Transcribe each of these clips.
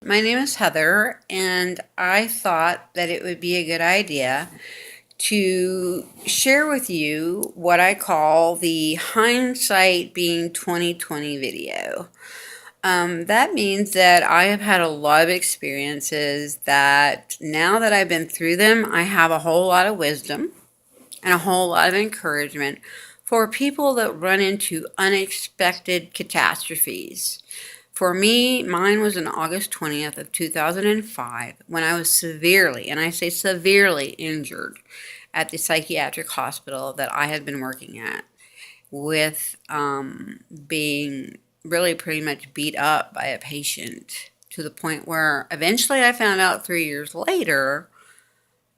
My name is Heather, and I thought that it would be a good idea to share with you what I call the hindsight being 2020 video. That means that I have had a lot of experiences that now that I've been through them, I have a whole lot of wisdom and a whole lot of encouragement for people that run into unexpected catastrophes. For me, mine was on August 20th of 2005 when I was severely, and I say severely injured at the psychiatric hospital that I had been working at with being really pretty much beat up by a patient to the point where eventually I found out 3 years later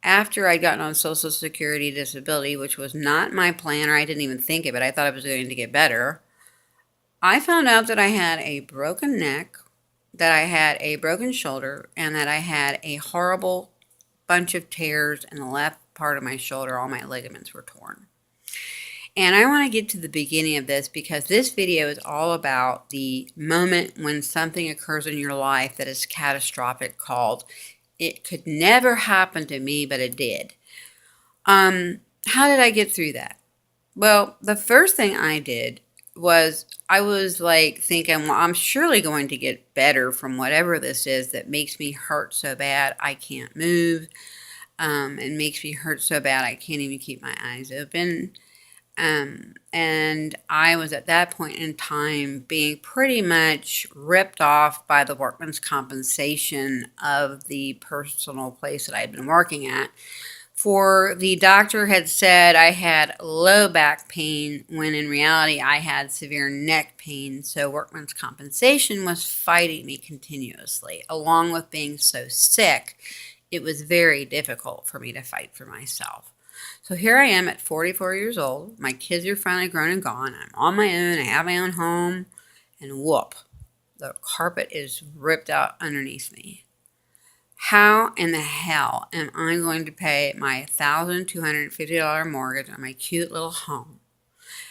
after I'd gotten on Social Security disability, which was not my plan, or I didn't even think of it. I thought I was going to get better. I found out that I had a broken neck, that I had a broken shoulder, and that I had a horrible bunch of tears in the left part of my shoulder. All my ligaments were torn. And I want to get to the beginning of this because this video is all about the moment when something occurs in your life that is catastrophic, called "It Could Never Happen to Me, but It Did." How did I get through that? Well, the first thing I did was I was like thinking, well, I'm surely going to get better from whatever this is that makes me hurt so bad I can't move, and makes me hurt so bad I can't even keep my eyes open. And I was at that point in time being pretty much ripped off by the workman's compensation of the personal place that I'd been working at. For the doctor had said I had low back pain when in reality I had severe neck pain, so workman's compensation was fighting me continuously. Along with being so sick, it was very difficult for me to fight for myself. So here I am at 44 years old. My kids are finally grown and gone. I'm on my own. I have my own home. And whoop, the carpet is ripped out underneath me. How in the hell am I going to pay my $1,250 mortgage on my cute little home?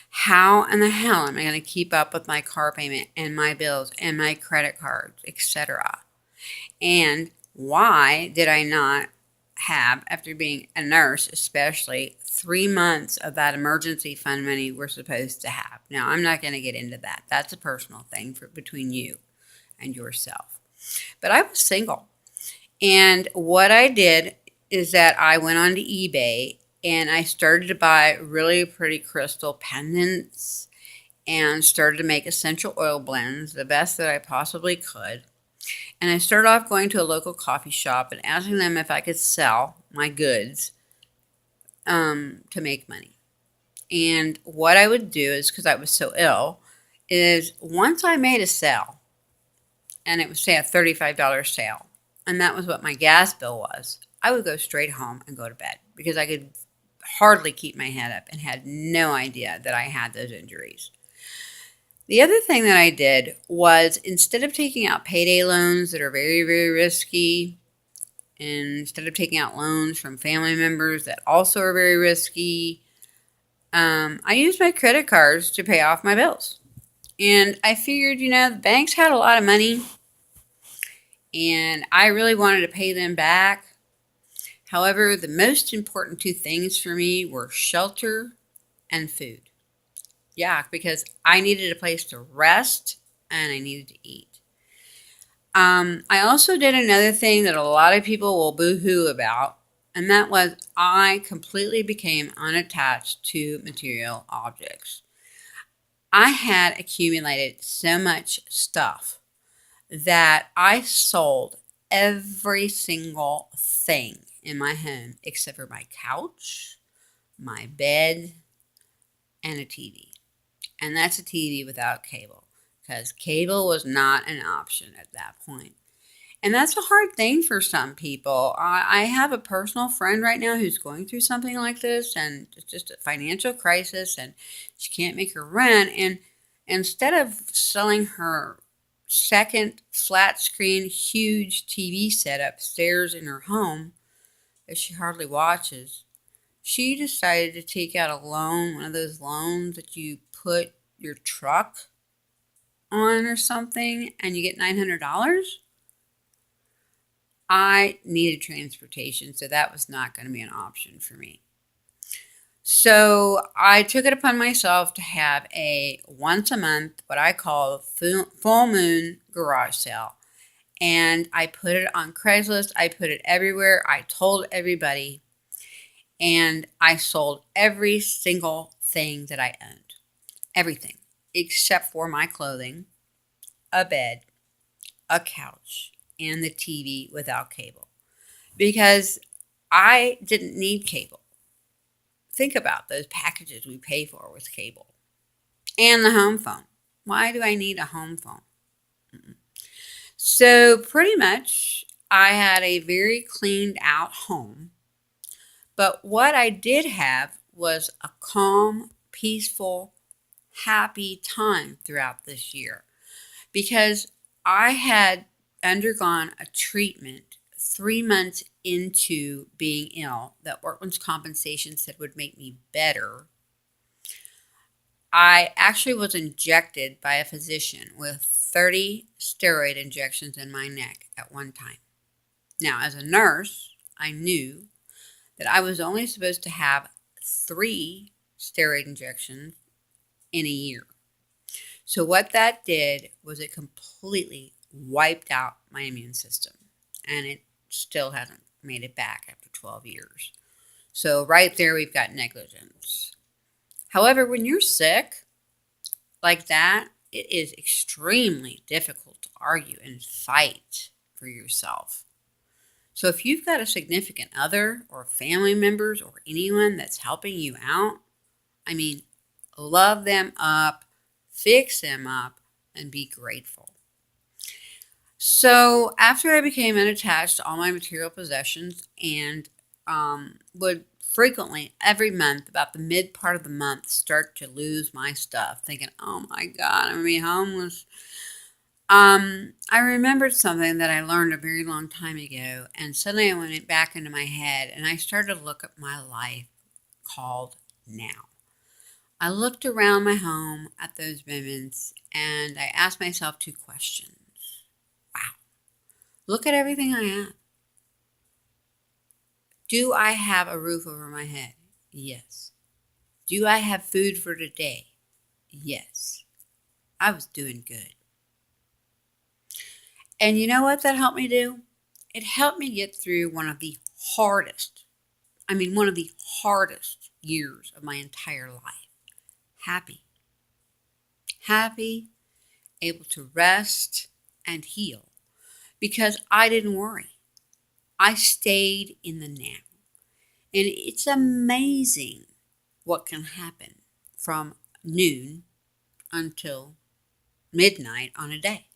How in the hell am I going to keep up with my car payment and my bills and my credit cards, etc.? And why did I not have, after being a nurse especially, 3 months of that emergency fund money we're supposed to have? Now, I'm not going to get into that. That's a personal thing between you and yourself. But I was single. And what I did is that I went on to eBay and I started to buy really pretty crystal pendants and started to make essential oil blends, the best that I possibly could. And I started off going to a local coffee shop and asking them if I could sell my goods to make money. And what I would do is, because I was so ill, is once I made a sale, and it was, say, a $35 sale, and that was what my gas bill was, I would go straight home and go to bed because I could hardly keep my head up and had no idea that I had those injuries. The other thing that I did was, instead of taking out payday loans that are very, very risky, and instead of taking out loans from family members that also are very risky, I used my credit cards to pay off my bills. And I figured, the banks had a lot of money, and I really wanted to pay them back. However, the most important two things for me were shelter and food. Yeah, because I needed a place to rest and I needed to eat. I also did another thing that a lot of people will boo-hoo about, and that was I completely became unattached to material objects. I had accumulated so much stuff that I sold every single thing in my home except for my couch, my bed, and a TV. And that's a TV without cable, because cable was not an option at that point. And that's a hard thing for some people. I have a personal friend right now who's going through something like this, and it's just a financial crisis, and she can't make her rent. And instead of selling her second flat screen, huge TV set upstairs in her home that she hardly watches, she decided to take out a loan, one of those loans that you put your truck on or something, and you get $900. I needed transportation, so that was not going to be an option for me. So I took it upon myself to have a once a month, what I call full moon garage sale. And I put it on Craigslist. I put it everywhere. I told everybody. And I sold every single thing that I owned. Everything. Except for my clothing, a bed, a couch, and the TV without cable. Because I didn't need cable. Think about those packages we pay for with cable. And the home phone. Why do I need a home phone? So, pretty much, I had a very cleaned out home. But what I did have was a calm, peaceful, happy time throughout this year because I had undergone a treatment 3 months into being ill that workman's compensation said would make me better. I actually was injected by a physician with 30 steroid injections in my neck at one time. Now, as a nurse, I knew that I was only supposed to have 3 steroid injections in a year. So, what that did was it completely wiped out my immune system, and it still hasn't made it back after 12 years. So, right there, we've got negligence. However, when you're sick like that, it is extremely difficult to argue and fight for yourself. So if you've got a significant other or family members or anyone that's helping you out, I mean, love them up, fix them up, and be grateful. So after I became unattached to all my material possessions and would frequently every month, about the mid part of the month, start to lose my stuff, thinking, oh my God, I'm going to be homeless. I remembered something that I learned a very long time ago, and suddenly I went back into my head and I started to look at my life called now. I looked around my home at those moments and I asked myself 2 questions. Wow, look at everything I have. Do I have a roof over my head? Yes. Do I have food for today? Yes. I was doing good. And you know what that helped me do? It helped me get through one of the hardest years of my entire life. Happy. Happy, able to rest and heal because I didn't worry. I stayed in the now. And it's amazing what can happen from noon until midnight on a day.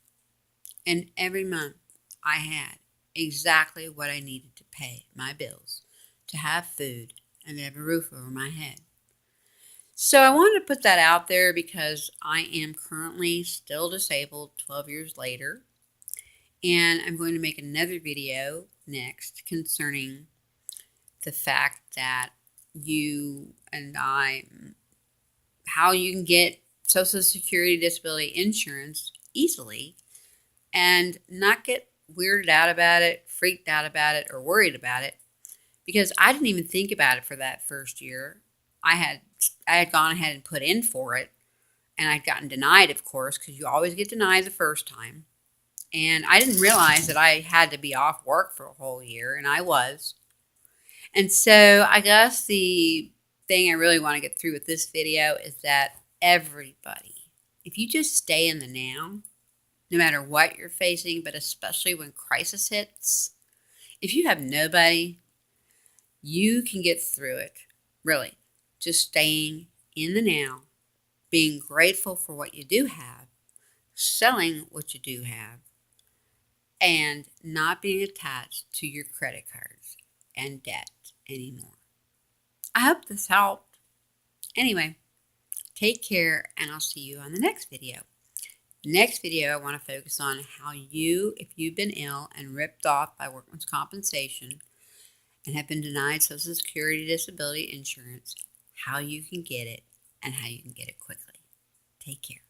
And every month I had exactly what I needed to pay my bills, to have food, and to have a roof over my head. So I wanted to put that out there because I am currently still disabled 12 years later. And I'm going to make another video next concerning the fact that you and I, how you can get Social Security disability insurance easily and not get weirded out about it, freaked out about it, or worried about it. Because I didn't even think about it for that first year. I had gone ahead and put in for it, and I'd gotten denied, of course, because you always get denied the first time. And I didn't realize that I had to be off work for a whole year, and I was. And so I guess the thing I really want to get through with this video is that everybody, if you just stay in the now, no matter what you're facing, but especially when crisis hits, if you have nobody, you can get through it. Really, just staying in the now, being grateful for what you do have, selling what you do have, and not being attached to your credit cards and debt anymore. I hope this helped. Anyway, take care, and I'll see you on the next video. Next video, I want to focus on how you, if you've been ill and ripped off by workman's compensation and have been denied Social Security disability insurance, how you can get it and how you can get it quickly. Take care.